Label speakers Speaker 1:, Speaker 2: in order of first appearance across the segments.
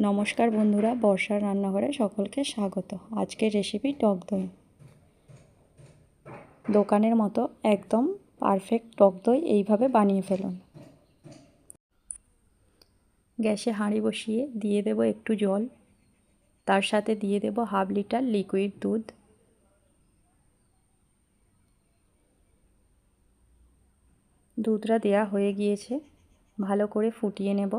Speaker 1: নমস্কার বন্ধুরা, বর্ষার রান্নাঘরে সকলকে স্বাগত। আজকের রেসিপি টক দই। দোকানের মতো একদম পারফেক্ট টক দই এইভাবে বানিয়ে ফেলুন। গ্যাসে হাঁড়ি বসিয়ে দিয়ে দেব একটু জল, তার সাথে দিয়ে দেব হাফ লিটার লিকুইড দুধ। দুধটা দেওয়া হয়ে গিয়েছে, ভালো করে ফুটিয়ে নেব।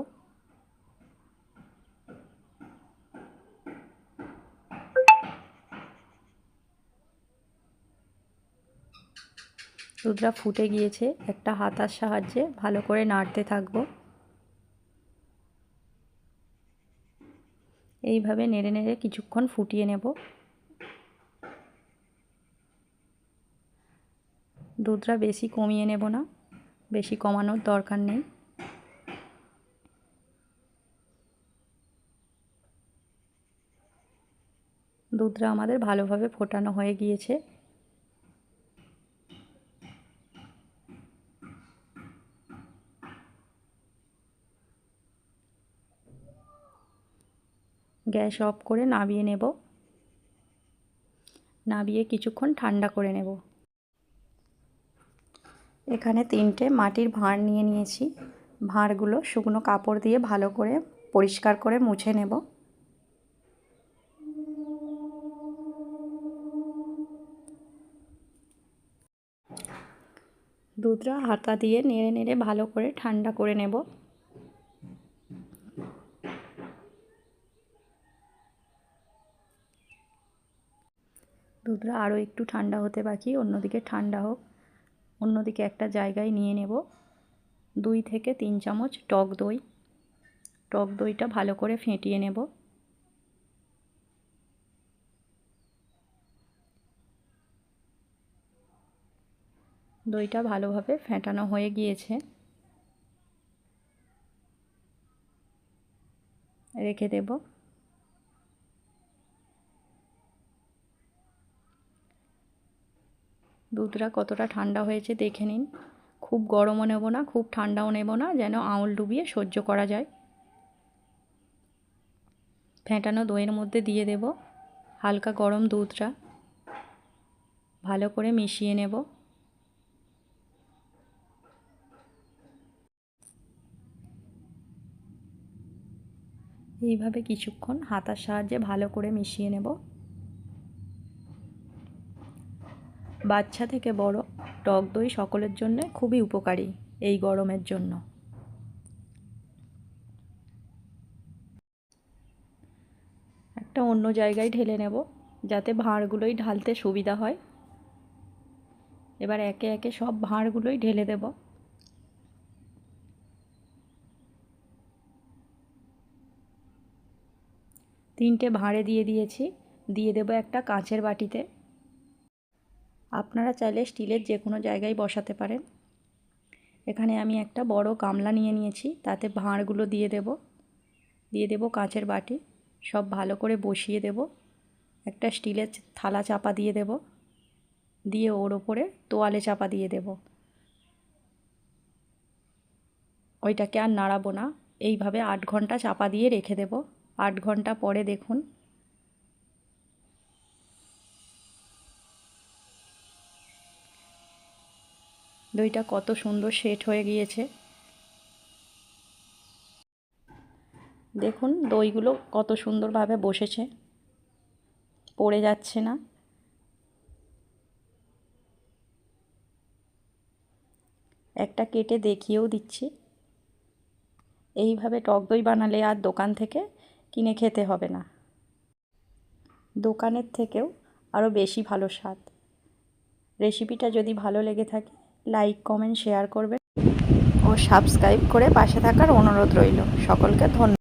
Speaker 1: দুধটা ফুটে গিয়েছে, একটা হাতার সাহায্যে ভালো করে নাড়তে থাকব। এইভাবে নেড়ে নেড়ে কিছুক্ষণ ফুটিয়ে নেব। দুধটা বেশি কমিয়ে নেব না, বেশি কমানোর দরকার নেই। দুধটা আমাদের ভালোভাবে ফোটানো হয়ে গিয়েছে। গ্যাস অফ করে নামিয়ে নেব। নামিয়ে কিছুক্ষণ ঠান্ডা করে নেব। এখানে 3টে মাটির ভাঁড় নিয়ে নিয়েছি। ভাঁড়গুলো শুকনো কাপড় দিয়ে ভালো করে পরিষ্কার করে মুছে নেব। দুধটা হাতা দিয়ে নেড়ে নেড়ে ভালো করে ঠান্ডা করে নেব। দুধটা আরও একটু ঠান্ডা হতে বাকি, অন্যদিকে ঠান্ডা হোক। অন্যদিকে একটা জায়গায় নিয়ে নেব 2 থেকে 3 চামচ টক দই। টক দইটা ভালো করে ফেটিয়ে নেব। দইটা ভালোভাবে ফেটানো হয়ে গিয়েছে, রেখে দেব। দুধটা কতটা ঠান্ডা হয়েছে দেখে নিন। খুব গরমও নেব না, খুব ঠান্ডাও নেব না, যেন আঙুল ডুবিয়ে সহ্য করা যায়। ফেটানো দইয়ের মধ্যে দিয়ে দেব হালকা গরম দুধটা, ভালো করে মিশিয়ে নেব। এইভাবে কিছুক্ষণ হাতার সাহায্যে ভালো করে মিশিয়ে নেব। বাচ্চা থেকে বড় টক দই সকলের জন্য খুবই উপকারী এই গরমের জন্য। একটা অন্য জায়গায় ঢেলে নেব যাতে ভাঁড়গুলোই ঢালতে সুবিধা হয়। এবার একে একে সব ভাঁড়গুলোই ঢেলে দেব। তিনটে ভাঁড়ে দিয়ে দিয়েছি। দিয়ে দেব একটা কাঁচের বাটিতে। আপনারা চাইলে স্টিলের যে কোনো জায়গায় বসাতে পারেন। এখানে আমি একটা বড় গামলা নিয়ে নিয়েছি, তাতে ভাঁড়গুলো দিয়ে দেব। দিয়ে দেব কাঁচের বাটি, সব ভালো করে বসিয়ে দেব। একটা স্টিলের থালা চাপা দিয়ে দেব, দিয়ে ওর ওপরে তোয়ালে চাপা দিয়ে দেব। ওইটাকে আর নাড়াবো না, এইভাবে 8 ঘন্টা চাপা দিয়ে রেখে দেব। 8 ঘন্টা পরে দেখুন দইটা কত সুন্দর সেট হয়ে গিয়েছে। দেখুন দইগুলো কত সুন্দরভাবে বসেছে, পড়ে যাচ্ছে না। একটা কেটে দেখিয়েও দিচ্ছি। এইভাবে টক দই বানালে আর দোকান থেকে কিনে খেতে হবে না। দোকানের থেকেও আরও বেশি ভালো স্বাদ। রেসিপিটা যদি ভালো লেগে থাকে লাইক, কমেন্ট, শেয়ার করবেন ও সাবস্ক্রাইব করে পাশে থাকার অনুরোধ রইল। সকলকে ধন্যবাদ।